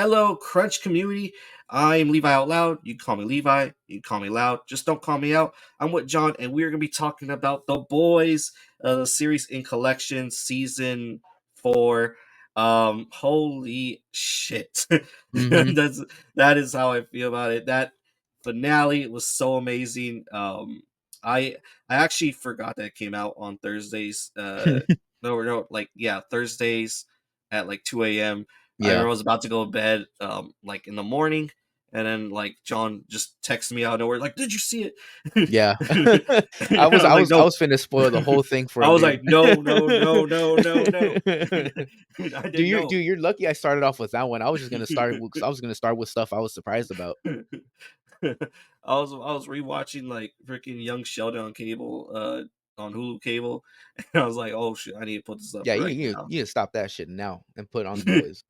Hello, Crunch community. I'm Levi Out Loud. You can call me Levi. You can call me Loud. Just don't call me out. I'm with John, and we're going to be talking about The Boys, the series in collection, season 4. Holy shit. Hmm. That is how I feel about it. That finale was so amazing. I I actually forgot that it came out on Thursdays. No, like yeah, Thursdays at like 2 a.m. I Yeah, remember I was about to go to bed, like in the morning, and then like John just texted me out of nowhere, like, "Did you see it?" yeah. I And was I I was like, was I "No." was finna spoil the whole thing for I him, was dude. like, "No, no, no, no, no, no." I Dude, didn't you're know. dude, you're lucky I started off with that one. I was just gonna start with, I was gonna start with stuff I was surprised about. I was rewatching like freaking Young Sheldon on cable, on Hulu cable, and I was like, "Oh shit, I need to put this up Yeah, you right you now." you need to stop that shit now and put on the boys.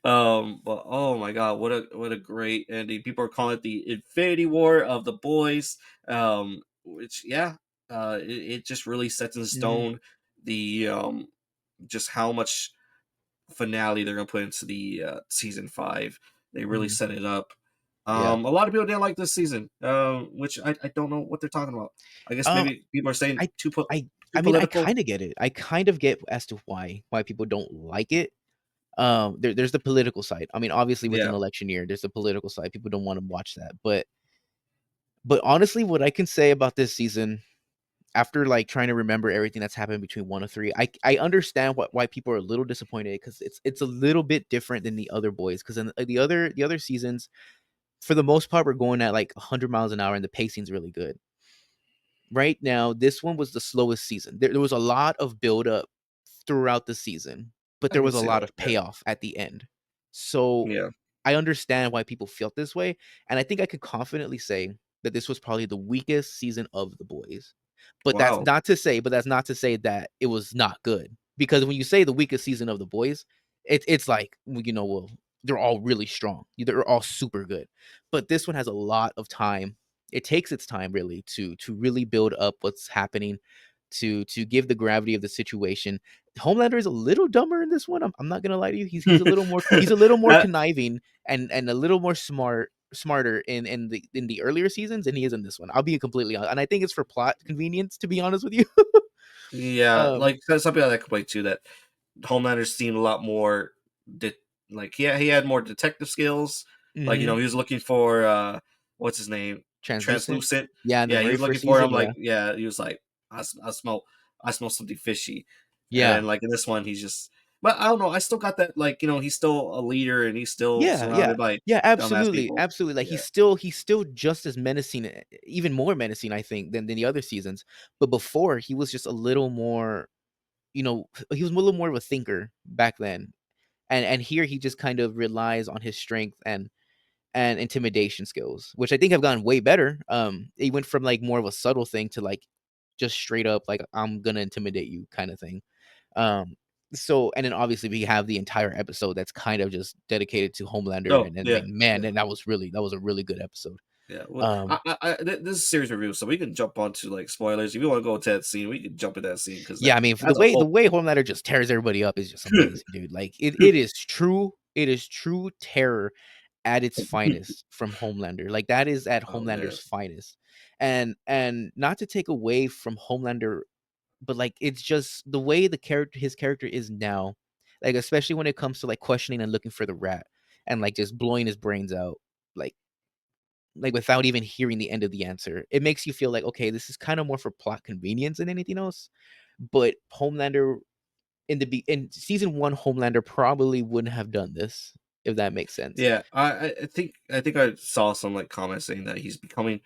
But oh my god, what a great ending. People are calling it the Infinity War of the Boys. Which yeah, it just really sets in Hmm. stone the just how much finale they're gonna put into the season 5. They really Hmm. set it up. Yeah. A lot of people didn't like this season, which I don't know what they're talking about. I guess Um, maybe people are saying I I too I mean, I political. kind of get it. I kind of get as to why people don't like it. There's the political side. I mean, obviously with an Yeah. election year, there's the political side. People don't want to watch that. But honestly, what I can say about this season, after like trying to remember everything that's happened between 1 to 3, I understand why people are a little disappointed because it's a little bit different than the other boys. Because in the other seasons, for the most part, we're going at like 100 miles an hour and the pacing's really good. Right now, this one was the slowest season. There was a lot of build up throughout the season, but I there can was a see lot that. of Yeah. payoff at the end. So Yeah. I understand why people felt this way, and I think I could confidently say that this was probably the weakest season of The Boys. Wow. But that's not to say that it was not good. Because when you say the weakest season of The Boys, it's like, well, they're all really strong. They're all super good. But this one has a lot of time. It takes its time really to really build up what's happening, to give the gravity of the situation. Homelander is a little dumber in this one. I'm not gonna lie to you. He's a little more That conniving and a little more smarter in the earlier seasons than he is in this one. I'll be completely honest, and I think it's for plot convenience. To be honest with you, yeah, um, like there's some people that complain too that Homelander seemed a lot more de- like he had more detective skills. Like, hmm, he was looking for what's his name? translucent. Translucent. Yeah, in the Yeah, he very was looking first for him season, like yeah, yeah, he was like I smell something fishy. And yeah, then like in this one he's just but I don't know, I still got that like, he's still a leader and he's still yeah, yeah, surrounded by yeah. dumbass Absolutely, people. absolutely. Like Yeah. he's still just as menacing, even more menacing, I think, than the other seasons. But before, he was just a little more. He was a little more of a thinker back then, and here he just kind of relies on his strength and intimidation skills, which I think have gotten way better. He went from like more of a subtle thing to like just straight up like I'm gonna intimidate you kind of thing. Um, so and then obviously we have the entire episode that's kind of just dedicated to Homelander, Oh, and yeah. like man, Yeah. and that was a really good episode. Yeah, well, Um, this is series review, so we can jump onto like spoilers. If you want to go to that scene, we can jump in that scene because yeah, I mean for that's a the whole. way Homelander just tears everybody up is just amazing, dude. Like it is true terror at its finest from Homelander. Like that is at Oh man, Homelander's finest. And not to take away from Homelander, but like it's just the way his character is now. Like especially when it comes to like questioning and looking for the rat and like just blowing his brains out like without even hearing the end of the answer. It makes you feel like okay, this is kind of more for plot convenience than anything else. But Homelander in season 1 Homelander probably wouldn't have done this if that makes sense. yeah. I think I saw some like comments saying that he's becoming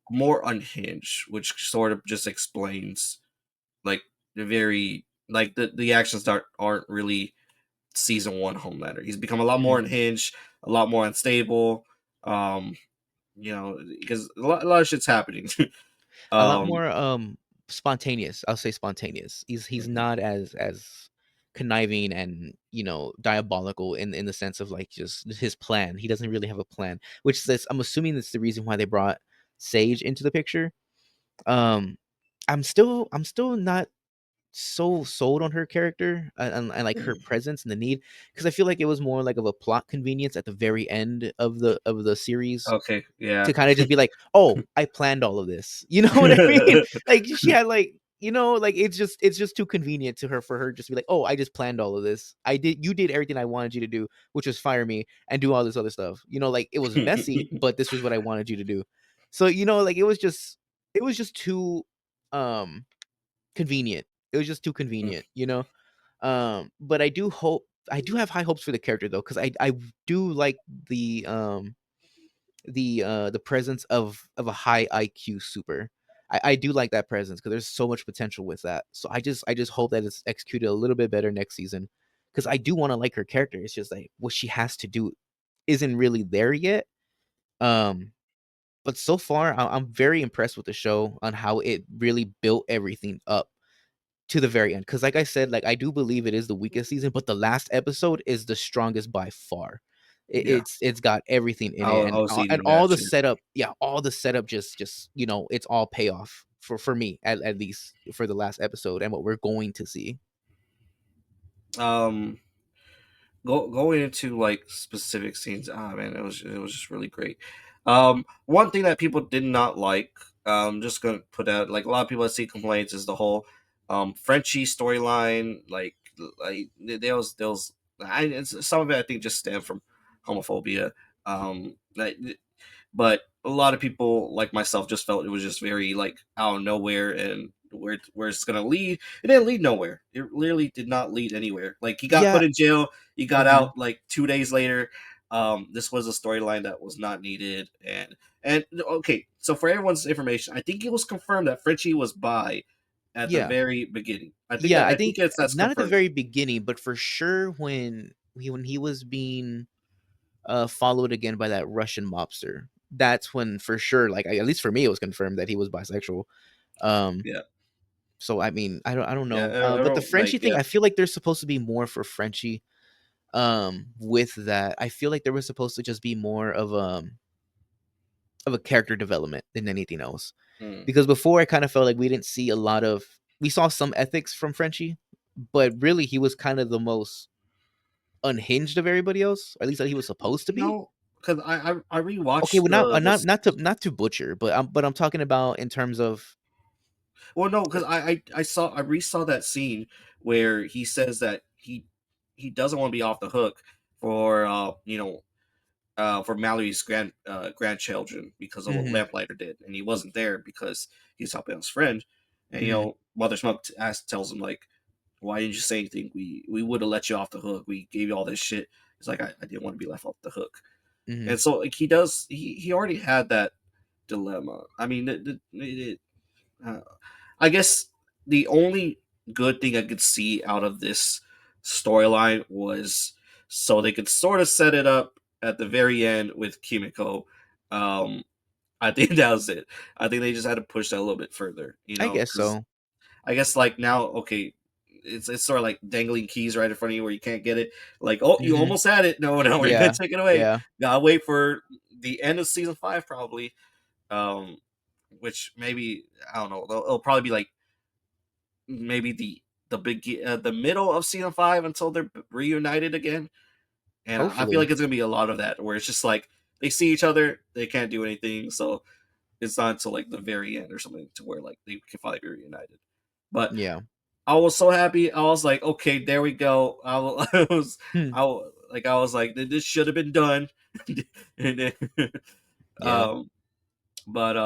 more unhinged, which sort of just explains like the very like the actions that aren't really season 1 Homelander. He's become a lot more Mhm. unhinged, a lot more unstable. Um, because a lot of shit's happening. A lot um, more spontaneous. I'll say spontaneous. He's mhm. not as conniving and diabolical in the sense of like just his plan. He doesn't really have a plan, which says I'm assuming that's the reason why they brought Sage into the picture. um I'm still not so sold on her character and like her presence and the need, because I feel like it was more like of a plot convenience at the very end of the series Okay, yeah. to kind of just be like, "Oh, I planned all of this." You know what I mean? Like she had like, like it's just too convenient to her for her just to be like, "Oh, I just planned all of this. You did everything I wanted you to do, which was fire me and do all this other stuff." Like it was messy, but this was what I wanted you to do. So, like it was just too um convenient. It was just too convenient, but I do have high hopes for the character though, because I do like the presence of a high IQ super. I do like that presence because there's so much potential with that. So I just hope that it's executed a little bit better next season. Because I do want to like her character. It's just like what she has to do isn't really there yet. Um, but so far I'm very impressed with the show on how it really built everything up to the very end. Because like I said, like I do believe it is the weakest season, but the last episode is the strongest by far. Yeah, It's got everything in it, I was and eating all that the shit. setup, yeah, all the setup just it's all payoff for me at least for the last episode and what we're going to see. Um, going into like specific scenes, ah man, it was just really great. One thing that people did not like, just gonna put out, like a lot of people that see complaints, is the whole Frenchie storyline. Like there was some of it I think just stemmed from homophobia. Like, but a lot of people like myself just felt it was just very like out of nowhere, and where it's gonna lead, it didn't lead nowhere. It literally did not lead anywhere. Like he got Yeah. put in jail, he got Mhm. out like 2 days later. This was a storyline that was not needed. And okay, so for everyone's information, I think it was confirmed that Frenchie was bi at the Yeah. very beginning. Yeah, I I think think that's not at the confirmed. very beginning, but for sure when he was being followed again by that Russian mobster. That's when for sure, like at least for me, it was confirmed that he was bisexual. Um, Yeah, so I mean, I don't yeah, know, but the everyone, like Frenchie thing, yeah. I feel like there's supposed to be more for Frenchie. With that, I feel like there was supposed to just be more of a character development than anything else. Mm. Because before, I kind of felt like we didn't see a lot of. We saw some ethics from Frenchie, but really, he was kind of the most unhinged of everybody else. Or at least that he was supposed to be. No, because I Okay, rewatched well, not the not not to butcher, but I'm talking about in terms of. well, no, because I resaw that scene where he says that he doesn't want to be off the hook for for Mallory's grandchildren because of what Mhm, Lamplighter did, and he wasn't there because he's helping his friend. And mhm, Mother Smoke tells him like, "Why didn't you say anything? We would have let you off the hook. We gave you all this shit." It's like I didn't want to be left off the hook, mhm. and so like he already had that dilemma. I mean, uh, I guess the only good thing I could see out of this storyline was so they could sort of set it up at the very end with Kimiko. Um, I think that was it. I think they just had to push that a little bit further, I guess because so. I guess like now, okay, it's sort of like dangling keys right in front of you where you can't get it. Like, oh, you Mhm. almost had it. No, no, we're gonna Yeah, take it away. yeah. Gotta wait for the end of season 5, probably. Um, which maybe I don't know. It'll probably be like maybe the middle of season 5 until they're reunited again. And I feel Hopefully. like it's gonna be a lot of that where it's just like they see each other, they can't do anything, so it's not until like the very end or something to where like they can finally be reunited. But Yeah. I was so happy. I was like, okay, there we go. Hmm. I was like, this should have been done. And then, Yeah. um, but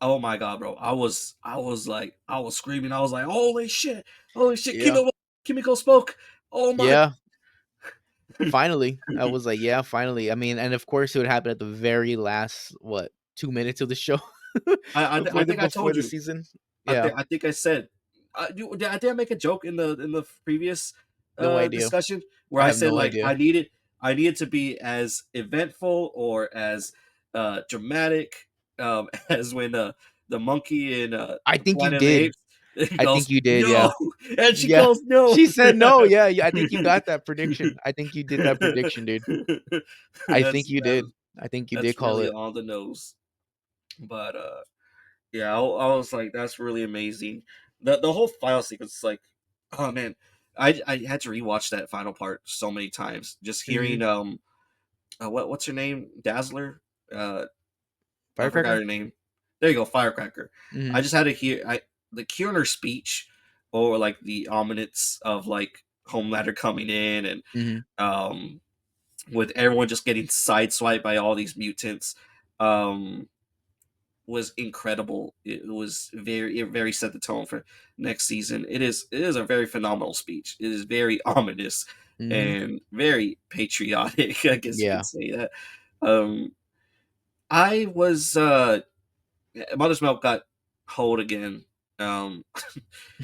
oh my god, bro! I was screaming. I was like, holy shit! Yeah. Kimiko spoke. Oh my! Yeah. Finally. I was like, yeah, finally. I mean, and of course it would happen at the very last, what, 2 minutes of the show I before the think I before told the you. season. Yeah. I think I said. I did I make a joke in the previous No idea. discussion where I I have said no like idea. I needed to be as eventful or as dramatic as when the monkey in I think you Planet of the did. Apes it I goes think you did, no, yeah. and she Yeah. goes no. She said no. Yeah, yeah. I think you got that prediction. I think you did that prediction, dude. I think you That did. I think you did that's call really it. on the nose, but yeah, I was like, that's really amazing. The whole final sequence is like, oh man, I had to rewatch that final part so many times. Just hearing Mhm. what's her name, Dazzler, uh, I forgot Firecracker? her name. There you go, Firecracker. I Mhm. just had to hear the hearing her speech, or like the ominous of like Homelander coming in, and Mhm. um with everyone just getting sideswiped by all these mutants. Um, was incredible. It was it very set the tone for next season. It is a very phenomenal speech. It is very ominous Mhm. and very patriotic. I guess you could Yeah. say that. Um, I was Mother's Milk got hold again. Um,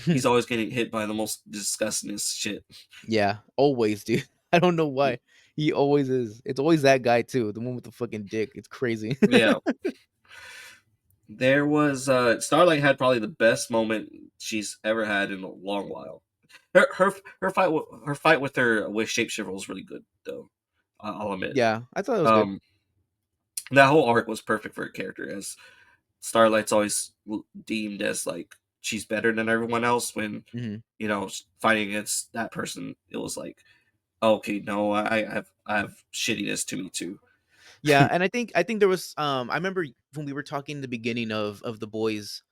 he's always getting hit by the most disgustingest shit. Yeah, always, dude. I don't know why. He always is. It's always that guy too, the one with the fucking dick. It's crazy. Yeah, there was Starlight had probably the best moment she's ever had in a long while. Her fight with her with shapeshifter was really good though. I'll admit. Yeah, I thought it was good. Um, that whole arc was perfect for her character, as Starlight's always deemed as like she's better than everyone else. When Mhm. fighting against that person, it was like, okay, no, I have shittiness to me too. Yeah, and I think there was I remember when we were talking in the beginning of The Boys,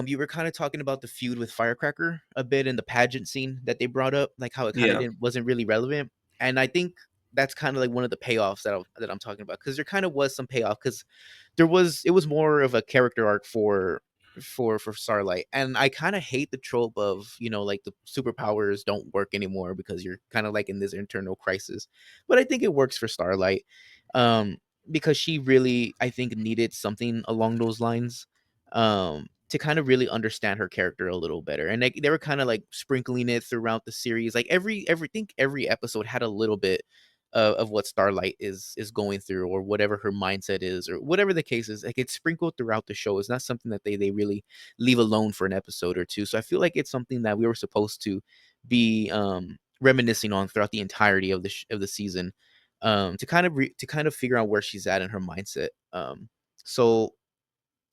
you were kind of talking about the feud with Firecracker a bit in the pageant scene that they brought up, like how it kind of Yeah, didn't wasn't really relevant. And I think that's kind of like one of the payoffs that I'm talking about, because there kind of was some payoff, because it was more of a character arc for Starlight. And I kind of hate the trope of, like, the superpowers don't work anymore because you're kind of like in this internal crisis. But I think it works for Starlight. Um because she really, I think, needed something along those lines, to kind of really understand her character a little better. And they were kind of like sprinkling it throughout the series. Like every episode had a little bit of what Starlight is going through, or whatever her mindset is, or whatever the case is. Like, it's sprinkled throughout the show. It's not something that they really leave alone for an episode or two. So I feel like it's something that we were supposed to be reminiscing on throughout the entirety of the season, to kind of figure out where she's at in her mindset. So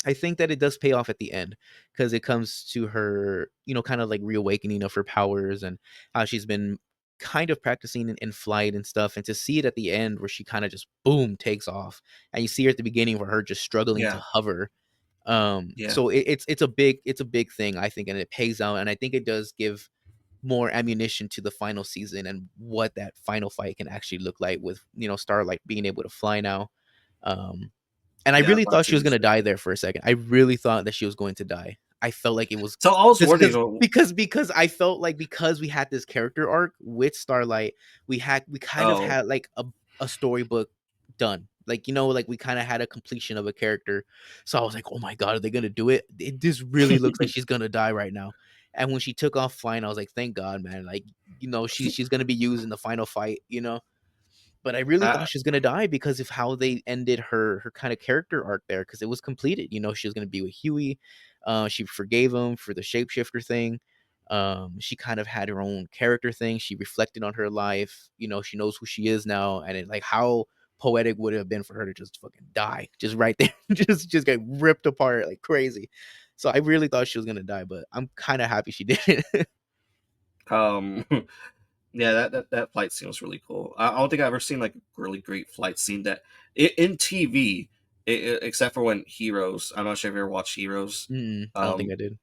I think that it does pay off at the end, because it comes to her, kind of like reawakening of her powers, and how she's been kind of practicing in flight and stuff. And to see it at the end where she kind of just boom takes off, and you see her at the beginning where her just struggling to yeah, hover. yeah. So it's a big thing, I think, and it pays out. And I think it does give more ammunition to the final season and what that final fight can actually look like, with Starlight being able to fly now. Um, and I Yeah, really fight thought she scene was was gonna really die good. there for a second. I really thought that she was going to die. I felt like it was So I was just wondering. because I felt like, because we had this character arc with Starlight, we kind of Oh, had like a storybook done. Like, like we kind of had a completion of a character. So I was like, oh my god, are they gonna do it? This really looks like she's gonna die right now. And when she took off flying, I was like, thank God, man. Like, she's gonna be used in the final fight. But I really thought I, she was gonna die because of how they ended her kind of character arc there, because it was completed. She was gonna be with Huey. She forgave him for the shapeshifter thing. She kind of had her own character thing. She reflected on her life. She knows who she is now, and like, how poetic would it have been for her to just fucking die, just right there, just get ripped apart like crazy. So I really thought she was gonna die, but I'm kind of happy she didn't. um, yeah, that flight scene was really cool. I don't think I've ever seen like a really great flight scene that in TV, except for when Heroes. I'm not sure if you ever watched Heroes. I don't think Um, I did.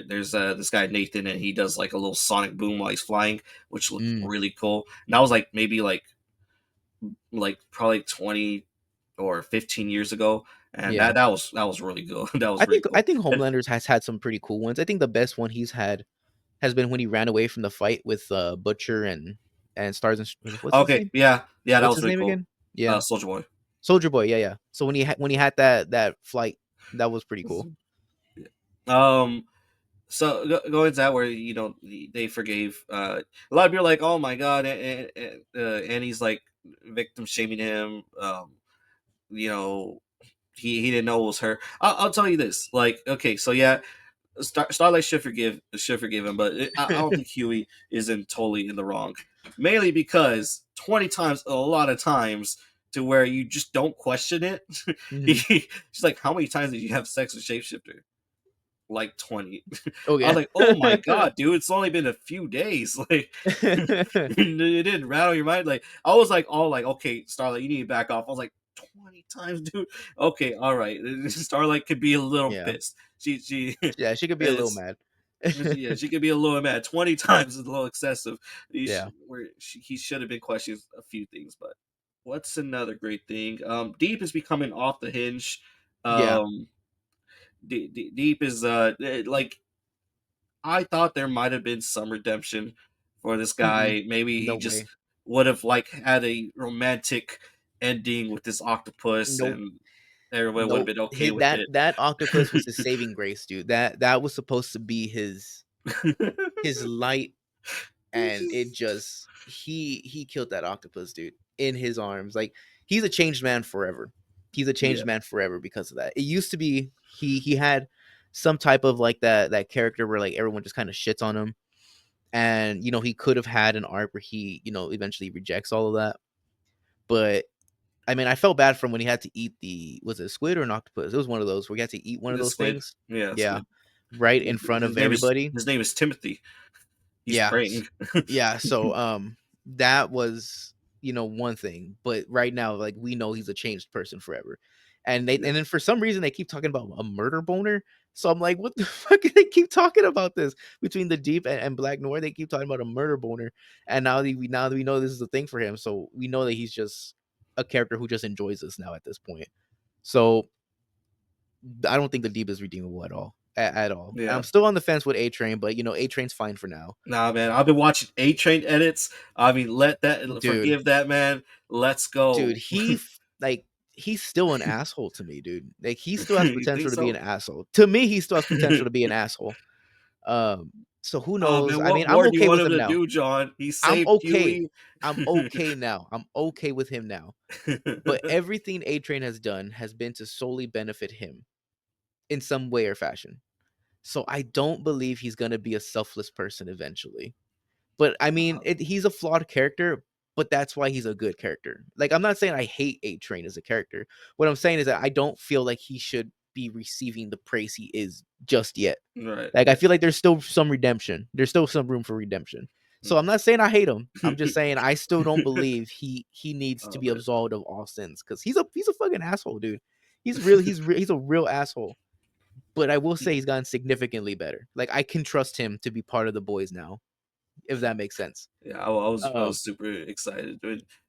there's this guy Nathan, and he does like a little sonic boom while he's flying, which looked Mm, really cool. And that was like maybe like probably 20 or 15 years ago, and that yeah. that was that was really good. That I was really think I cool. think And, Homelanders has had some pretty cool ones. I think the best one he's had has been when he ran away from the fight with Butcher and Stars and what's his okay, name? yeah, yeah, that What's was his really name cool. again? Yeah, Soldier Boy. Soldier Boy. Yeah, yeah. So when he had that flight, that was pretty cool. Um, so going to that where they forgave. A lot of people are like, oh my god, and he's like victim shaming him. You know, he didn't know it was her. I'll tell you this. Like, okay, so yeah, Starlight should forgive him, but I don't think Huey isn't totally in the wrong. Mainly because 20 times, a lot of times, to where you just don't question it. Hmm. She's like, how many times did you have sex with shapeshifter? like 20. Oh I was yeah. like, oh my god, dude, it's only been a few days. Like, it didn't rattle your mind. Like, I was like, all like, okay, Starlight, you need to back off. I was like, 20 times, dude. Okay, all right. Starlight could be a little Yeah. pissed. She Yeah, she could be a little is. mad. Yeah, she could be a little mad. 20 times is a little excessive. Yeah. He should have been questioning a few things, but what's another great thing? Deep is becoming off the hinge. Yeah. Um, Deep is like, I thought there might have been some redemption for this Mm-mm. guy. Maybe No he just way. would have like had a romantic ending with this octopus, Nope. and everybody would have Nope. been okay with That it. that octopus was his saving grace, dude. That was supposed to be his light, It's and it just- just he killed that octopus, dude, in his arms. Like, he's a changed man forever. He's a yeah, changed man forever because of that. It used to be he had some type of like that character where like everyone just kind of shits on him, and he could have had an arc where he eventually rejects all of that. But I mean, I felt bad for him when he had to eat was it a squid or an octopus? It was one of those where he had to eat one of the those squid. things. Yeah, Yeah, squid. right in front His of name is everybody. Timothy. He's Yeah. praying. Yeah, so that was one thing, but right now like we know he's a changed person forever. And then for some reason they keep talking about a murder boner. So I'm like, what the fuck? They keep talking about this between the Deep and Black Noir. They keep talking about a murder boner, and now that we know this is a thing for him, so we know that he's just a character who just enjoys this now at this point. So I don't think the Deep is redeemable at all. At all. I'm Yeah. still on the fence with A Train, but A Train's fine for now. Nah, man. I've been watching A Train edits. I mean, let that Dude, forgive that man. Let's dude, go. like he's still an asshole to me, dude. Like, he still has You think potential to be an so? asshole. To me, he still has potential to be an asshole. Um, so who Oh knows? man, I mean, what I'm more do you okay want with him him to now. do, John? He I'm saved okay. Huey. I'm okay now. I'm okay with him now. But everything A Train has done has been to solely benefit him in some way or fashion. So I don't believe he's gonna be a selfless person eventually. But I mean, he's a flawed character, but that's why he's a good character. Like, I'm not saying I hate A Train as a character. What I'm saying is that I don't feel like he should be receiving the praise he is just yet. Right. Like, I feel like there's still some redemption. There's still some room for redemption. So I'm not saying I hate him. I'm just saying I still don't believe he needs to Oh be man. absolved of all sins, because he's a fucking asshole, dude. He's a real asshole. But I will say he's gotten significantly better. Like, I can trust him to be part of the boys now, if that makes sense. Yeah, I was Um, super excited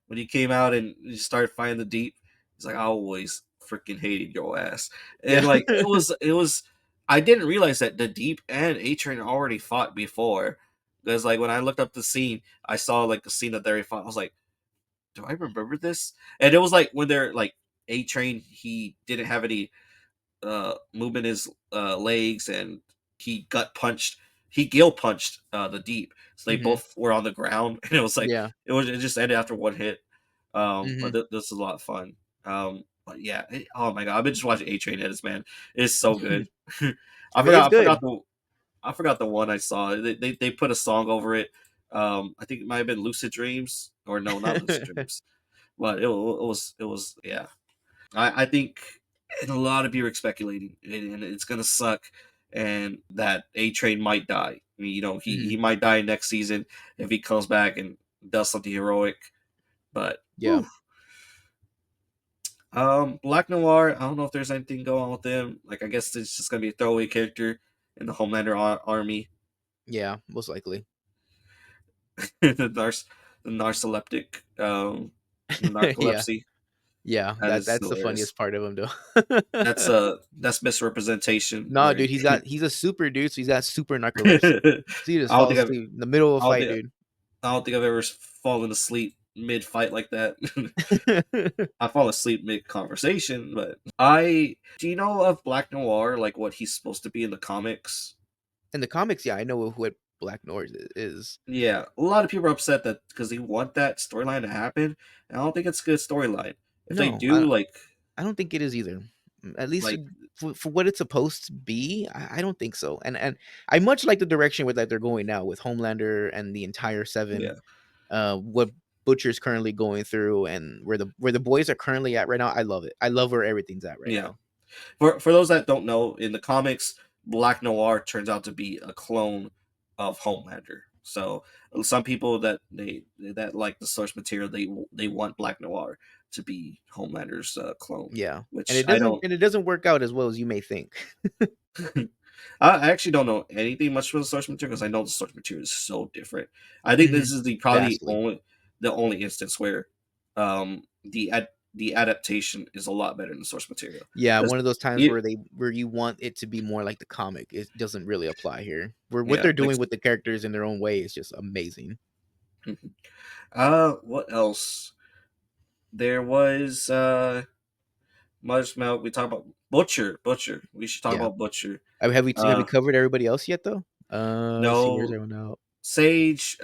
when he came out and he started fighting the Deep. He's like, I always freaking hated your ass, and yeah. like it was. I didn't realize that the Deep and A Train already fought before, because like when I looked up the scene, I saw like the scene that they fought. I was like, do I remember this? And it was like when they're like A Train, he didn't have any moving his legs, and he gut punched, he gill punched the Deep, so they Mhm. both were on the ground, and it was like Yeah. it just ended after one hit. But Mhm. this is a lot of fun. But yeah, oh my god, I've been just watching A Train edits, man. It's so good. I mean, it's good. I forgot the one I saw. They put a song over it. I think it might have been Lucid Dreams, or no, not Lucid Dreams, but it was yeah. I think, and a lot of people are speculating, and it's gonna suck, and that A Train might die. I mean, he Mhm. might die next season if he comes back and does something heroic. But Yeah. whew. Black Noir, I don't know if there's anything going on with him. Like, I guess it's just gonna be a throwaway character in the Homelander army. Yeah, most likely. the the narcoleptic, the Yeah. narcolepsy. Yeah, That is that's the hilarious. funniest part of him, though. That's misrepresentation. No, Where dude, he's a super dude, so he's got super narcolepsy. I So he just don't falls think I've asleep in the middle of a I don't fight, think dude. I don't think I've ever fallen asleep mid fight like that. I fall asleep mid conversation, but I do you know of Black Noir, like what he's supposed to be in the comics? In the comics, yeah, I know who Black Noir is. Yeah, a lot of people are upset that because they want that storyline to happen. And I don't think it's a good storyline. If they No, do, I don't think it is either. At least like for what it's supposed to be, I don't think so. And I much like the direction with that they're going now with Homelander and the entire Seven. yeah, What Butcher's currently going through, and where the boys are currently at right now. I love it. I love where everything's at right yeah. now. For those that don't know, in the comics, Black Noir turns out to be a clone of Homelander. So some people that like the source material, they want Black Noir to be Homelander's clone, Yeah, which I don't. and it doesn't work out as well as you may think. I actually don't know anything much from the source material because I know the source material is so different. I think this Mhm. is the probably Vastly. the only instance where the adaptation is a lot better than the source material. Yeah, 'Cause one of those times it, where you want it to be more like the comic. It doesn't really apply here. Where what yeah, they're like doing with the characters in their own way is just amazing. what else? There was Mother's Milk. We talked about Butcher. We should talk Yeah. about Butcher. Have we Uh covered everybody else yet though? Let's see. Where's no, everyone out? Sage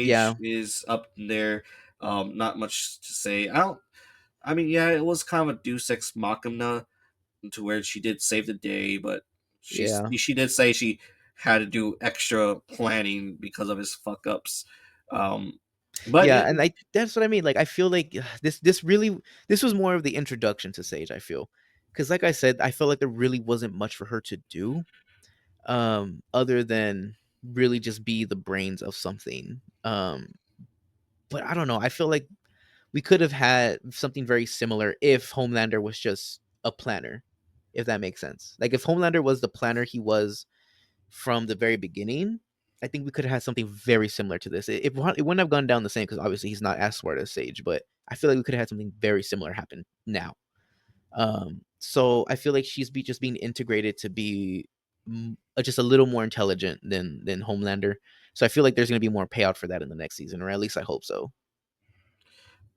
Yeah, is up there. Not much to say. I mean, yeah, it was kind of a Deus Ex Machina to where she did save the day, but yeah, she did say she had to do extra planning because of his fuck ups. Um, but yeah. it, And I that's what I mean. Like I feel like this was more of the introduction to Sage. I feel because like I said, I felt like there really wasn't much for her to do, other than really just be the brains of something. But I don't know. I feel like we could have had something very similar if Homelander was just a planner, if that makes sense. Like if Homelander was the planner he was from the very beginning, I think we could have had something very similar to this. It wouldn't have gone down the same because obviously he's not as smart as Sage, but I feel like we could have had something very similar happen now. So I feel like just being integrated to be just a little more intelligent than Homelander. So I feel like there's going to be more payout for that in the next season, or at least I hope so.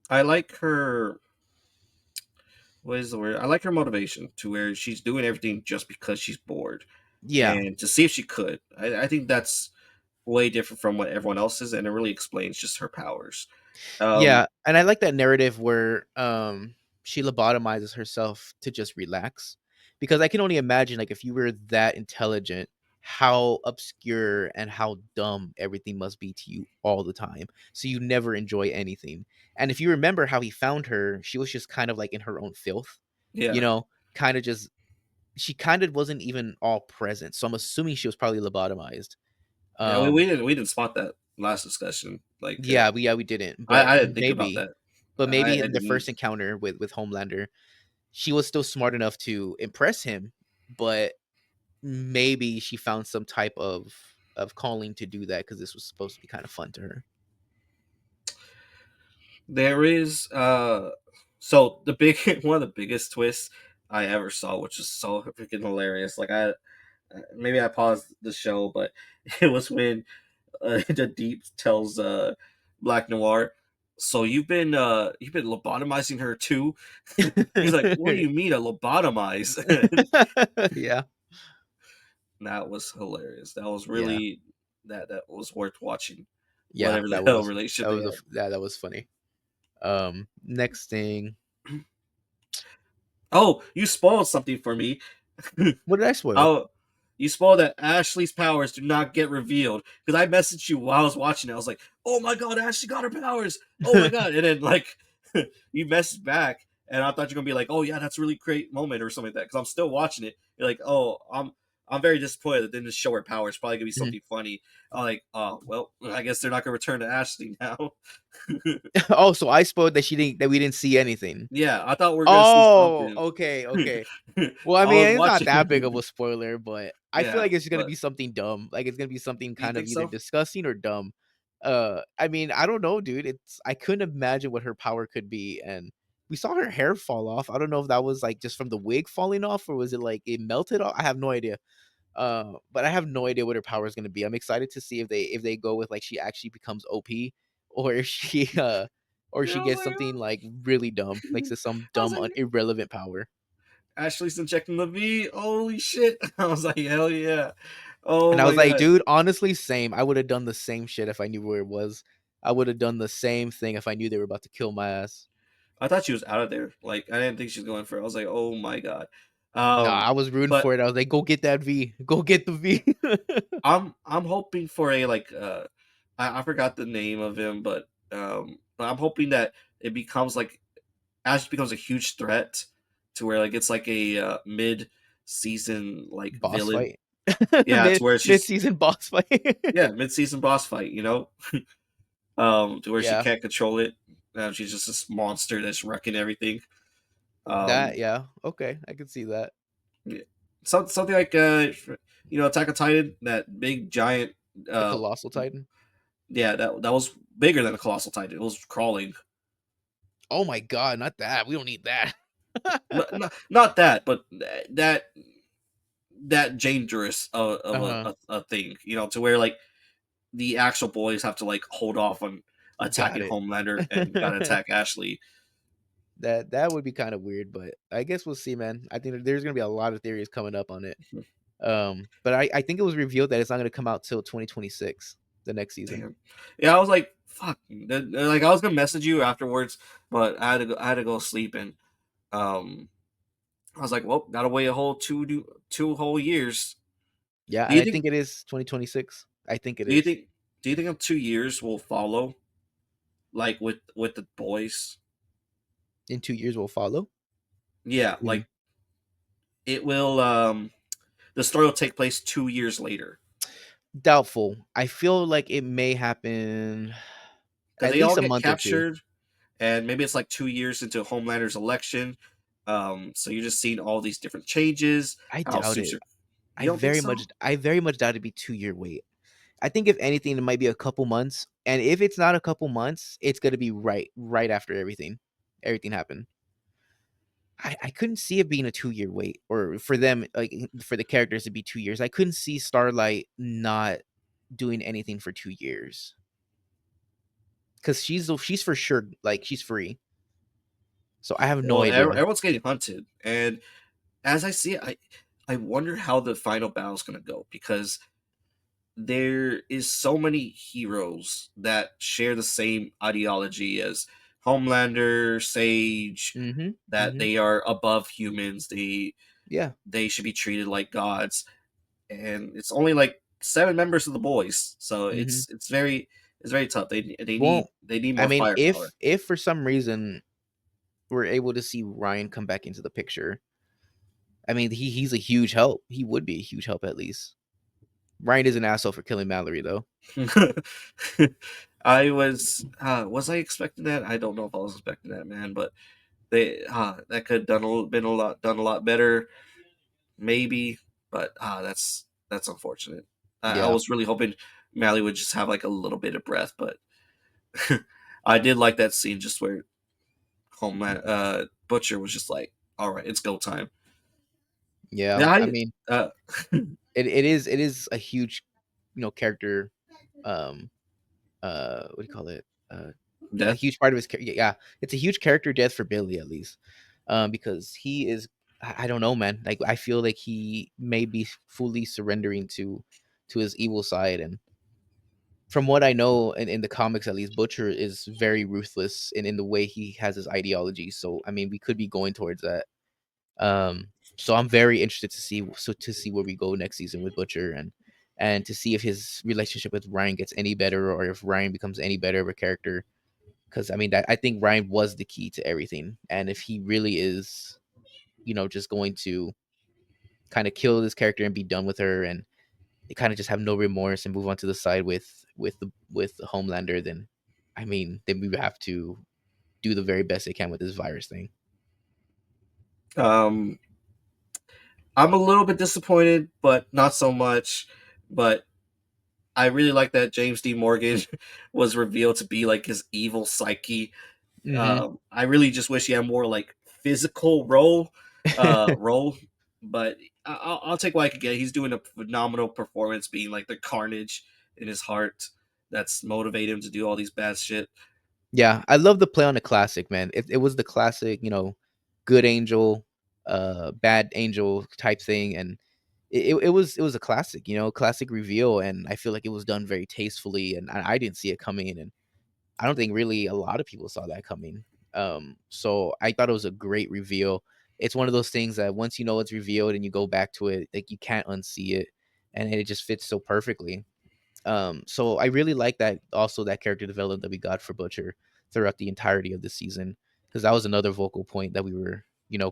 I like her. What is the word? I like her motivation to where she's doing everything just because she's bored Yeah, and to see if she could. I think that's way different from what everyone else is, and it really explains just her powers. Um, yeah, and I like that narrative where she lobotomizes herself to just relax, because I can only imagine like if you were that intelligent, how obscure and how dumb everything must be to you all the time. So you never enjoy anything. And if you remember how he found her, she was just kind of like in her own filth, you yeah, know, kind of just she kind of wasn't even all present. So I'm assuming she was probably lobotomized. yeah. Um We didn't spot that last discussion. Like, yeah, we didn't, but I didn't think about that. maybe I in the didn't. first encounter with Homelander, she was still smart enough to impress him, but maybe she found some type of calling to do that because this was supposed to be kind of fun to her. There is so the big one of the biggest twists I ever saw, which is so freaking hilarious. Like maybe I paused the show, but it was when the Deep tells Black Noir, "So you've been lobotomizing her too?" He's like, "What do you mean a lobotomize?" Yeah, That was hilarious. That was yeah, really that was worth watching. yeah. Whatever the hell relationship That they was had. that was funny. Next thing, Oh, you spoiled something for me. what did I spoil? Oh, you spoiled that Ashley's powers do not get revealed because I messaged you while I was watching it. I was like, "Oh my god, Ashley got her powers! Oh my god!" And then like you messaged back, and I thought you're gonna be like, "Oh yeah, that's a really great moment" or something like that. Because I'm still watching it. You're like, "Oh, I'm very disappointed that they didn't show her powers. Probably gonna be something funny." I'm like, "Oh well, I guess they're not gonna return to Ashley now." Oh, so I spoiled that we didn't see anything. Yeah, I thought we are gonna see Oh, something. okay, okay. I Well, I mean, was it's not that big watching. of a spoiler, but I feel Yeah, like it's gonna but be something dumb. Like it's gonna be something you kind of think either so? disgusting or dumb. I mean, I don't know, dude. I couldn't imagine what her power could be, and we saw her hair fall off. I don't know if that was like just from the wig falling off, or was it like it melted off? I have no idea. But I have no idea what her power is gonna be. I'm excited to see if they go with like she actually becomes OP, or if she or Yeah, she I was gets like, something like really dumb, like some I was dumb like, irrelevant power. Ashley's injecting the V. Holy shit! I was like, hell yeah! Oh And I my was like, god! dude, honestly, same. I would have done the same shit if I knew where it was. I would have done the same thing if I knew they were about to kill my ass. I thought she was out of there. Like, I didn't think she was going for it. I was like, oh my god. Nah, Um, I was rooting but for it. I was like, go get that V. Go get the V. I'm hoping for a like I forgot the name of him, but I'm hoping that it becomes like Ash becomes a huge threat to where like it's like a mid season like Boss villain. fight. Yeah, to where Mid she's season boss fight. yeah, mid-season boss fight, you know, to where she Yeah, can't control it. She's just this monster that's wrecking everything. that, Um, yeah, okay, I can see that. yeah. Something like Attack on Titan, that big giant. The Uh, Colossal Titan. yeah, that was bigger than a colossal titan. It was crawling. Oh my god, not that. We don't need that. Not that, but that that dangerous of Uh-huh. a thing. To where like the actual boys have to like hold off on Got attacking it. Homelander and gotta attack Ashley. That would be kind of weird, but I guess we'll see, man. I think there's gonna be a lot of theories coming up on it. But I think it was revealed that it's not gonna come out till 2026, the next season. Damn. Yeah, I was like, fuck. Like I was gonna message you afterwards, but I had to go sleep and um I was like, well, gotta wait a whole two whole years. Yeah, Do and you I think think it is 2026. I think it do you is. think do you think in 2 years will follow like with the boys? In 2 years will follow. Yeah, Mm. like it will the story will take place 2 years later. Doubtful. I feel like it may happen Because at they all least a get month or two. captured and maybe it's like 2 years into Homelander's election. So you're just seeing all these different changes, I how doubt suits it. are. You don't think so? I very much doubt it'd be 2 year wait. I think if anything, it might be a couple months. And if it's not a couple months, it's gonna be right after everything happened. I couldn't see it being a 2 year wait, or for them, like for the characters to be 2 years. I couldn't see Starlight not doing anything for 2 years because she's for sure like she's free. So I have no Well, idea. everyone's getting hunted, and as I see it, I wonder how the final battle is going to go because there is so many heroes that share the same ideology as Homelander, Sage, Mm-hmm. that Mm-hmm. they are above humans. Yeah. They should be treated like gods, and it's only like 7 members of the boys, so Mm-hmm. it's very tough. Well, They need I more mean, firepower. if for some reason we're able to see Ryan come back into the picture, I mean, he's a huge help. He would be a huge help at least. Ryan is an asshole for killing Mallory though. I was I expecting that? I don't know if I was expecting that, man, but that could have done a lot better, maybe, but that's unfortunate. I Yeah. was really hoping Mally would just have like a little bit of breath, but I did like that scene just where Homeland Butcher was just like, "All right, it's go time." Yeah. Yeah, I mean, uh, it is a huge, character um what do you call it? A death. huge part of his yeah, it's a huge character death for Billy at least. Because he is I don't know, man. Like I feel like he may be fully surrendering to his evil side, and from what I know in the comics at least, Butcher is very ruthless in the way he has his ideology. So I mean we could be going towards that. So I'm very interested to see where we go next season with Butcher, and to see if his relationship with Ryan gets any better or if Ryan becomes any better of a character. Because I mean, I think Ryan was the key to everything, and if he really is, just going to kind of kill this character and be done with her, and kind of just have no remorse and move on to the side with the Homelander, then I mean, then we would have to do the very best they can with this virus thing. Um, I'm a little bit disappointed, but not so much. But I really like that James D. Morgan was revealed to be like his evil psyche. Hmm. I really just wish he had more like physical role, but I'll take what I could get. He's doing a phenomenal performance, being like the carnage in his heart that's motivated him to do all these bad shit. Yeah, I love the play on the classic, man. It was the classic, good angel, bad angel type thing, and it was a classic, classic reveal, and I feel like it was done very tastefully, and I didn't see it coming, and I don't think really a lot of people saw that coming. So I thought it was a great reveal. It's one of those things that once you know it's revealed and you go back to it, like you can't unsee it, and it just fits so perfectly. So I really like that also that character development that we got for Butcher throughout the entirety of the season, because that was another vocal point that we were,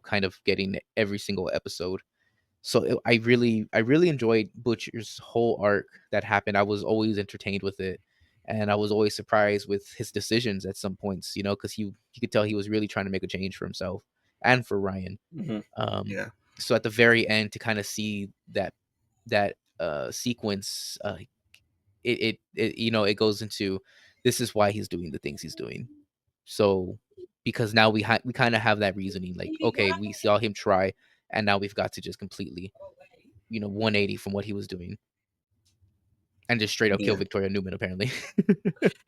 kind of getting every single episode. So I really enjoyed Butcher's whole arc that happened. I was always entertained with it, and I was always surprised with his decisions at some points. Because you could tell he was really trying to make a change for himself and for Ryan. Hmm. Um, Yeah, so at the very end, to kind of see that sequence, it goes into, this is why he's doing the things he's doing. So because now we kind of have that reasoning, like, okay, we saw him try, and now we've got to just completely 180 from what he was doing and just straight up kill yeah, Victoria Newman apparently.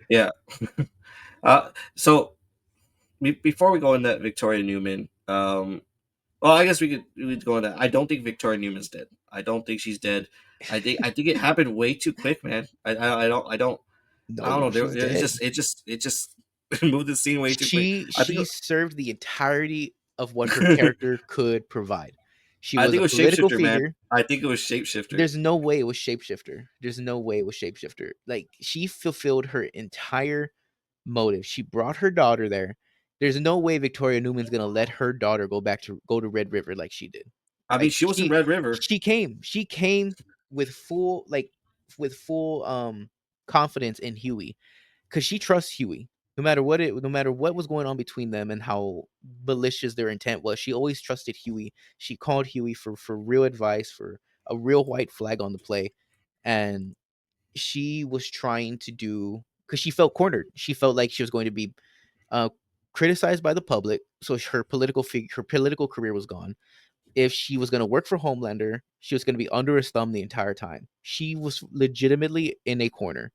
yeah. So before we go into Victoria Newman, well, I guess we could go into. I don't think Victoria Newman's dead. I don't think she's dead. I think it happened way too quick, man. I don't know. No, There, she's dead. it just moved the scene way too quick. She I think she served the entirety of what her character could provide. She I was think a it was political Shapeshifter, man. figure. I think it was Shapeshifter. There's no way it was Shapeshifter. There's no way it was Shapeshifter. Like, she fulfilled her entire motive. She brought her daughter there. There's no way Victoria Newman's gonna let her daughter go to Red River like she did. I mean, Like, she was in she Red River. she came with full confidence in Huey, because she trusts Huey. No matter what was going on between them and how malicious their intent was, she always trusted Huey. She called Huey for real advice, for a real white flag on the play, and she was trying to do, because she felt cornered. She felt like she was going to be uh, criticized by the public, so her political career was gone. If she was going to work for Homelander, she was going to be under his thumb the entire time. She was legitimately in a corner,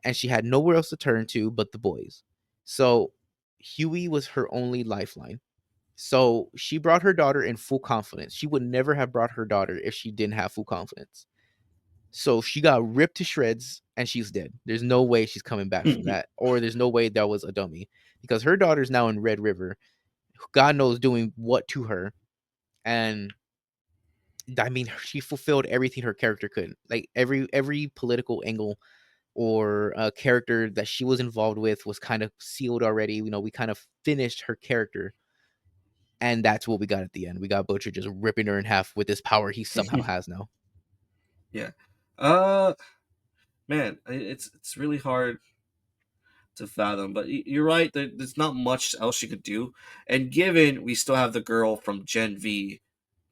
and she had nowhere else to turn to but the boys. So Huey was her only lifeline. So she brought her daughter in full confidence. She would never have brought her daughter if she didn't have full confidence. So she got ripped to shreds and she's dead. There's no way she's coming back from that. Or there's no way that was a dummy, because her daughter's now in Red River. God knows doing what to her. And I mean, she fulfilled everything her character could. Like, every political angle or a character that she was involved with was kind of sealed already. We kind of finished her character, and that's what we got at the end. We got Butcher just ripping her in half with this power he somehow has now. Yeah. Uh, Man, it's really hard to fathom, but you're right. There's not much else she could do, and given we still have the girl from Gen V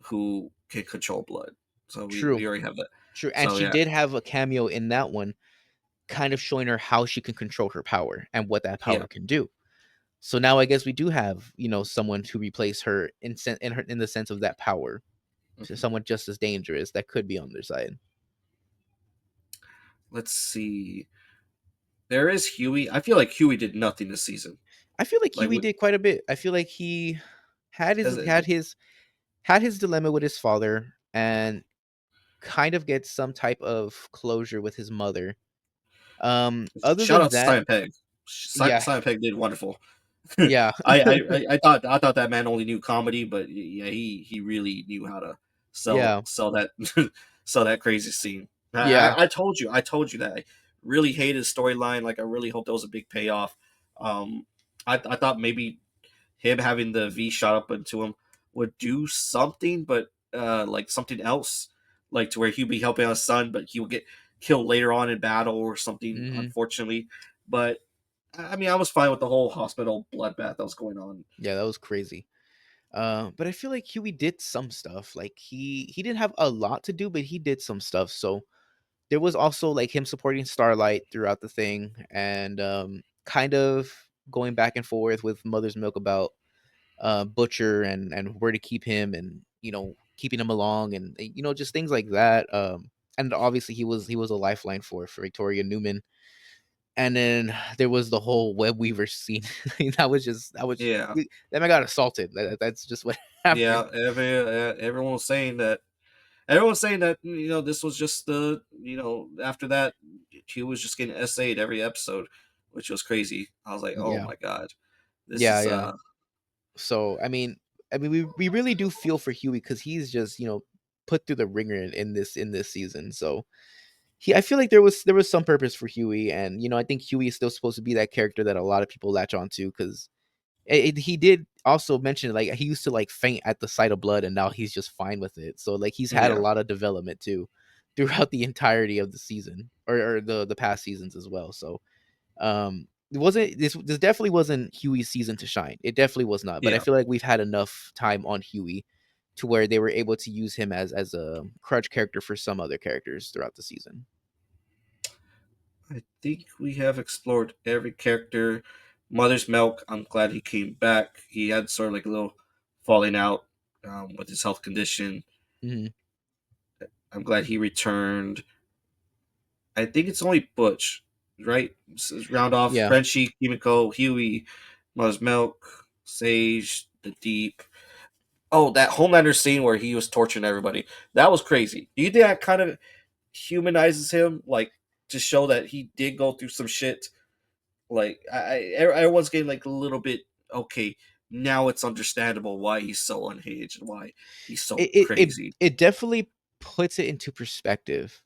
who can control blood, so we True, already have that. true, and So she yeah, did have a cameo in that one, kind of showing her how she can control her power and what that yeah. power can do. So now I guess we do have someone to replace her in the sense of that power. So Mhm. someone just as dangerous that could be on their side. Let's see. There is Huey. I feel like Huey did nothing this season. I feel like Like Huey did quite a bit. I feel like he had his as had his had his dilemma with his father, and kind of gets some type of closure with his mother. Other shout than out to that, Simon Pegg. yeah, Simon Pegg did wonderful. yeah, I thought that man only knew comedy, but yeah, he really knew how to sell yeah, sell that sell that crazy scene. yeah. I told you that I really hated his storyline. Like I really hope there was a big payoff. I thought maybe him having the V shot up into him would do something, but like something else, like to where he'd be helping out his son, but he would get killed later on in battle or something, Hmm. unfortunately. But I mean, I was fine with the whole hospital bloodbath that was going on. Yeah, that was crazy. But I feel like Huey did some stuff. Like, he didn't have a lot to do, but he did some stuff. So there was also like him supporting Starlight throughout the thing, and kind of going back and forth with Mother's Milk about Butcher and where to keep him, and keeping him along, and just things like that. And obviously he was a lifeline for Victoria Newman. And then there was the whole web weaver scene. Yeah, That man got assaulted. That's just what yeah. happened. Everyone was saying that. Everyone was saying that this was just the after that he was just getting essayed every episode, which was crazy. I was like, oh Yeah, my god, this yeah, is yeah. So I mean, we really do feel for Huey, because he's just put through the ringer in this season. So I feel like there was some purpose for Huey, and I think Huey is still supposed to be that character that a lot of people latch onto, because he did also mentioned like he used to like faint at the sight of blood, and now he's just fine with it. So like he's had a Yeah, lot of development too throughout the entirety of the season, or the past seasons as well. So it wasn't this definitely wasn't Huey's season to shine. It definitely was not. But I yeah. feel like we've had enough time on Huey to where they were able to use him as a crutch character for some other characters throughout the season. I think we have explored every character. Mother's Milk, I'm glad he came back. He had sort of like a little falling out with his health condition. Hmm. I'm glad he returned. I think it's only Butch, right? Round off Yeah. Frenchie, Kimiko, Huey, Mother's Milk, Sage, The Deep. Oh, that Homelander scene where he was torturing everybody. That was crazy. Do you think that kind of humanizes him? Like, to show that he did go through some shit. Like, everyone's getting like a little bit, okay, now it's understandable why he's so unhinged and why he's so It it it, crazy. it definitely puts it into perspective,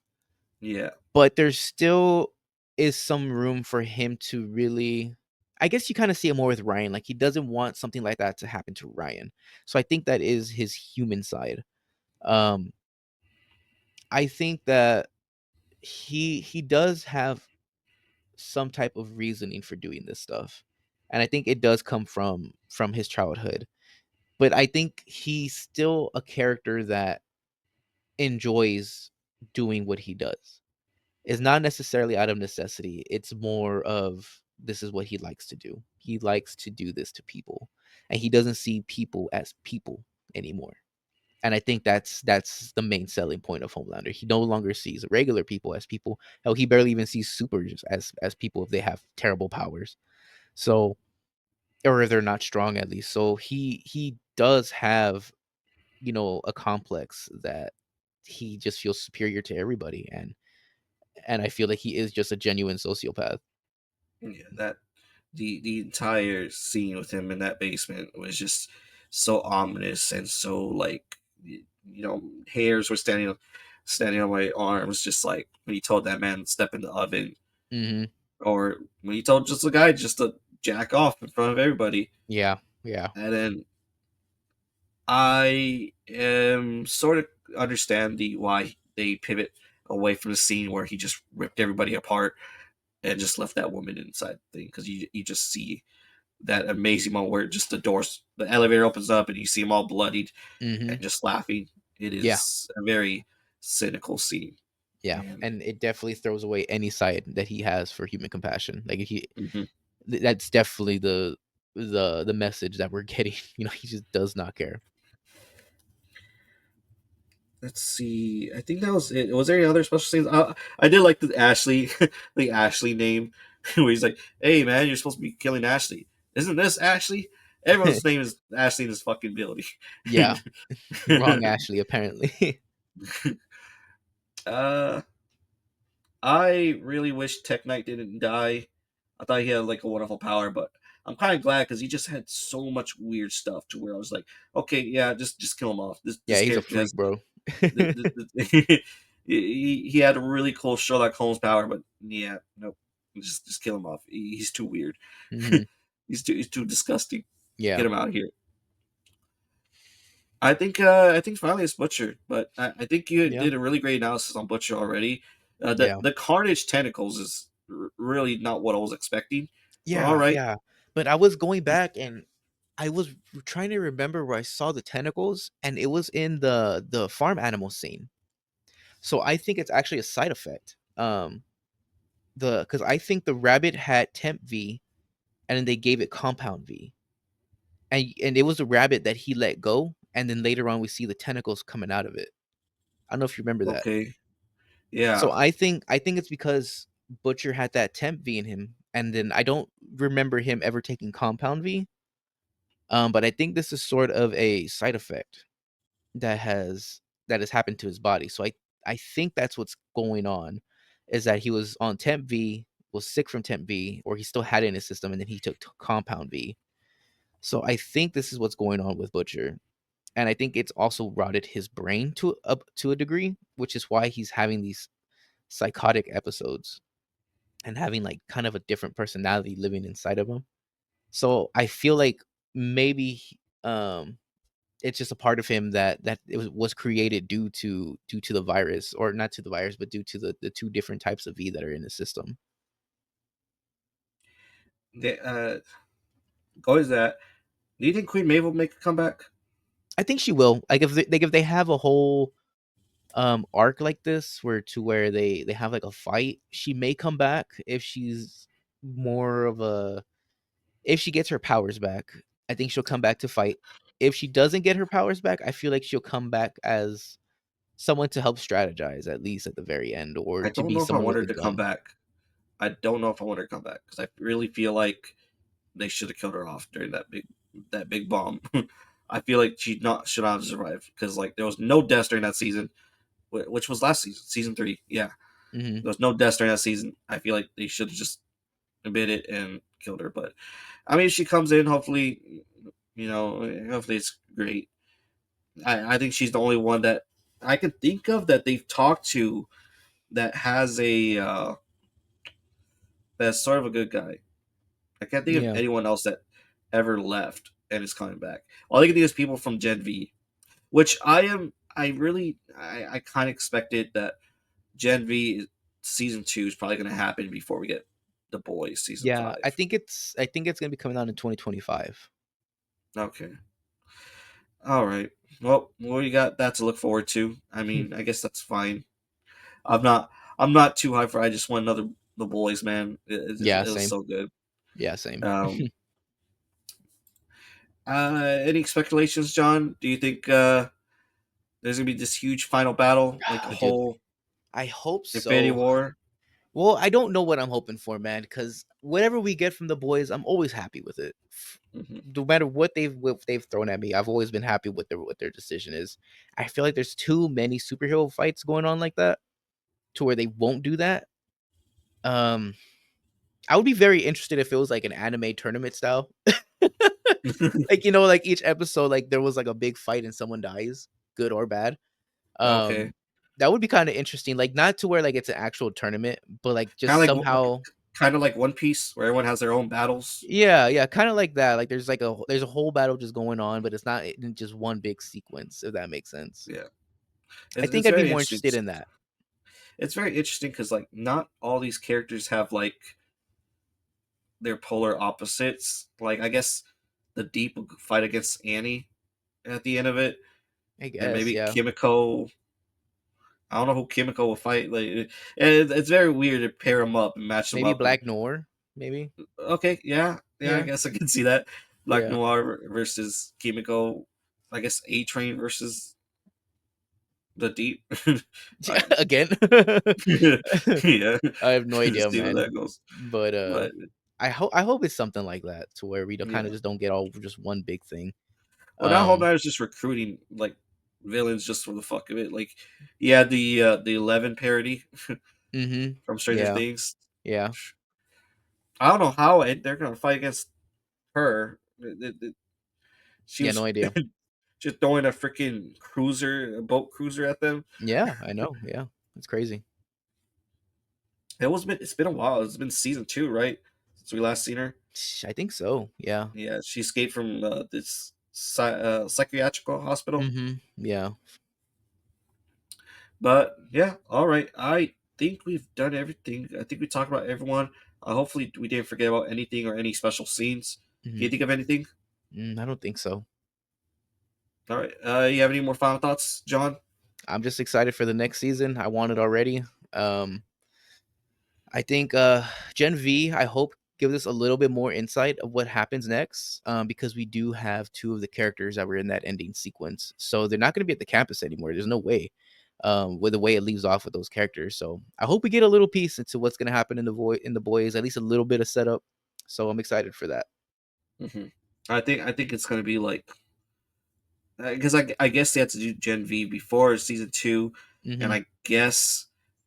Yeah. but there still is some room for him to really, I guess you kind of see it more with Ryan. Like he doesn't want something like that to happen to Ryan. So I think that is his human side. Um I think that he does have some type of reasoning for doing this stuff. And I think it does come from his childhood. But I think he's still a character that enjoys doing what he does. It's not necessarily out of necessity. It's more of this is what he likes to do. He likes to do this to people, and he doesn't see people as people anymore. And I think that's the main selling point of Homelander. He no longer sees regular people as people. Hell, he barely even sees supers as people if they have terrible powers. So, or if they're not strong at least. So he does have, a complex that he just feels superior to everybody, and I feel like he is just a genuine sociopath. Yeah, that the entire scene with him in that basement was just so ominous and so like hairs were standing on my arms, just like when he told that man to step in the oven, Hmm. or when he told just a guy just to jack off in front of everybody. Yeah, yeah. And then I am sort of understand the why they pivot away from the scene where he just ripped everybody apart and just left that woman inside the thing, because you just see that amazing moment where just the elevator opens up and you see them all bloodied Hmm. and just laughing. It Yeah, is a very cynical scene, yeah. and And it definitely throws away any side that he has for human compassion. Like mhm. that's definitely the message that we're getting. He just does not care. Let's see. I think that was it. Was there any other special scenes? I did like the Ashley, the Ashley name, where he's like, "Hey man, you're supposed to be killing Ashley. Isn't this Ashley? Everyone's name is Ashley in this fucking building." Yeah, wrong Ashley apparently. uh, I really wish Tech Knight didn't die. I thought he had like a wonderful power, but I'm kind of glad because he just had so much weird stuff to where I was like, okay, yeah, just kill him off. Yeah, This he's a character freak, has bro. he had a really cool Sherlock Holmes power, but yeah, nope, just kill him off. He's too weird. Hmm. He's too disgusting. Yeah, Get him out of here. I think finally it's Butcher, but I think you yeah, did a really great analysis on Butcher already. yeah, The Carnage tentacles is really not what I was expecting, but all yeah, right, yeah. But I was going back and I was trying to remember where I saw the tentacles, and it was in the farm animal scene. So I think it's actually a side effect. The because I think the rabbit had temp V, and then they gave it compound V, and it was a rabbit that he let go, and then later on we see the tentacles coming out of it. I don't know if you remember that. okay, So yeah, I think it's because Butcher had that temp V in him, and then I don't remember him ever taking compound V. But I think this is sort of a side effect that has happened to his body. So I think that's what's going on, is that he was on temp V, was sick from temp V, or he still had it in his system, and then he took compound V. So I think this is what's going on with Butcher, and I think it's also rotted his brain to a degree, which is why he's having these psychotic episodes and having like kind of a different personality living inside of him. So I feel like maybe it's just a part of him that it was created due to the virus, or not to the virus, but due to the two different types of V that are in the system. They, go is that. Do you think Queen Maeve will make a comeback? I think she will. Like if they have a whole arc like this where they have like a fight, she may come back if she's more of a if she gets her powers back. I think she'll come back to fight. If she doesn't get her powers back, I feel like she'll come back as someone to help strategize, at least at the very end, or I to don't be know if I someone want with her a to come gun. back. I don't know if I want her to come back because I really feel like they should have killed her off during that big bomb. I feel like should not have survived because like there was no deaths during that season, which was last season, season 3. Yeah, Hmm. there was no deaths during that season. I feel like they should have just bit it and killed her. But I mean, if she comes in, hopefully, hopefully it's great. I think she's the only one that I can think of that they've talked to that has a that's sort of a good guy. I can't think of Yeah, anyone else that ever left and is coming back. All I can think is people from Gen V, which I kind of expected that Gen V season 2 is probably going to happen before we get The Boys season yeah. 5. I think it's gonna be coming out in 2025. Okay. All right. Well, we got that to look forward to. I mean, I guess that's fine. I'm not. I'm not too high for. I just want another The Boys, man. Yeah, It was same. so good. Yeah, same. Um, any speculations, John? Do you think there's gonna be this huge final battle, like a Dude, whole I hope Infinity so. War? Well, I don't know what I'm hoping for, man, because whatever we get from the boys, I'm always happy with it. Hmm. No matter what they've thrown at me, I've always been happy with what their decision is. I feel like there's too many superhero fights going on like that to where they won't do that. Um, I would be very interested if it was like an anime tournament style, like like each episode, like there was like a big fight and someone dies, good or bad. Okay, Um, that would be kind of interesting. Like not to where like it's an actual tournament, but like kind just of somehow. kind of like One Piece, where everyone has their own battles. Yeah, yeah, kind of like that. Like there's a whole battle just going on, but it's not in just one big sequence. If that makes sense. Yeah, I think it's I'd be very more interesting. interested in that. It's very interesting because like not all these characters have like their polar opposites. Like I guess the Deep will fight against Annie at the end of it, I and guess, maybe yeah. Kimiko. I don't know who Kimiko will fight. Like it's very weird to pair them up and match them Maybe up. And Black Noir. Maybe. okay, yeah, yeah, I Yeah, guess I can see that. Black yeah. Noir versus Kimiko. I guess A Train versus the Deep. I, Again. yeah, I have no idea, see where man. that goes. But But I hope it's something like that to where we don't kind of yeah, just don't get all just one big thing. well now Whole Um. Night is just recruiting like villains just for the fuck of it. Like yeah, the 11 parody Mhm. from Stranger Yeah. Things. Yeah. I don't know how they're gonna fight against her. She Yeah. was No idea. just throwing a boat cruiser at them. Yeah. I know. Yeah. It's crazy. It's been a while. It's been season 2, right? Since we last seen her. I think so. Yeah. Yeah, she escaped from this psychiatrical hospital. Mhm. Yeah. But yeah, all right. I think we've done everything. I think we talked about everyone. Hopefully, we didn't forget about anything or any special scenes. Can you Mhm. think of anything? I don't think so. All right. You have any more final thoughts, John? I'm just excited for the next season. I want it already. Um, I think Gen V, I hope gives us a little bit more insight of what happens next. Because we do have two of the characters that were in that ending sequence, so they're not going to be at the campus anymore. There's no way. With the way it leaves off with those characters, so I hope we get a little piece into what's going to happen in the boys, at least a little bit of setup. So I'm excited for that. Hmm. I think it's gonna be like because I guess they had to do Gen V before season 2, and Hmm. I guess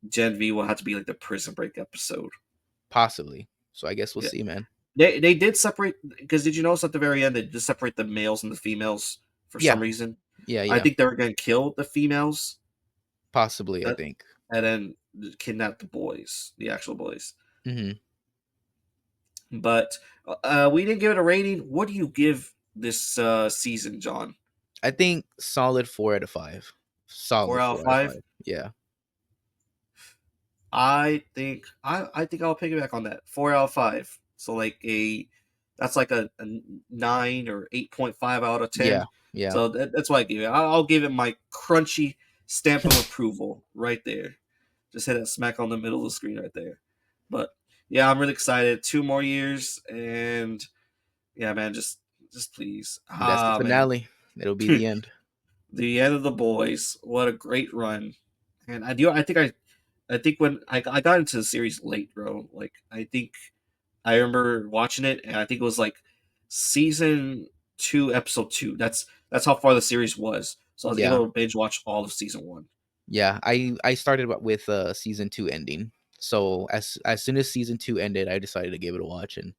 Gen V will have to be like the Prison Break episode. Possibly. So I guess we'll Yeah, see, man. they did separate because did you notice at the very end they did separate the males and the females for some Yeah, reason? yeah, I yeah. think they were gonna kill the females Possibly, I that, think. and then kidnap the boys, the actual boys. Hmm. But we didn't give it a rating. What do you give? this season, John? I think solid 4 out of 5. Four Solid out of 4 out of 5. five. Yeah. I think I'll piggyback on that. 4 out of 5. So like that's like a 9 or 8.5 out of Yeah. 10. Yeah. So that's why I give it. I'll give it my crunchy stamp of approval right there. Just hit that smack on the middle of the screen right there. But yeah, I'm really excited. 2 more years, and yeah, man, just please. That's the Ah, man, finale. It'll be the end. the end of the boys. What a great run. And I think when I got into the series late, bro. Like I think I remember watching it, and I think it was like season 2, episode 2. That's how far the series was. So I was Yeah. able to binge watch all of season 1. Yeah. I started with season 2 ending. So as soon as season 2 ended, I decided to give it a watch, and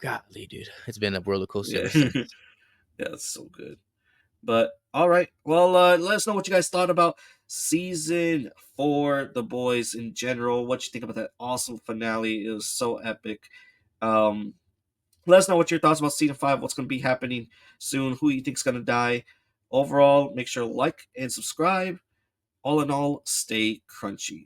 golly, dude, it's been a roller coaster Yeah, ever since. yeah, it's so good. But all right, well, let us know what you guys thought about season 4, The Boys in general. What you think about that awesome finale? It was so epic. Um, Let us know what your thoughts about season 5. What's going to be happening soon? Who you think's going to die? Overall, make sure to like and subscribe. All in all, stay crunchy.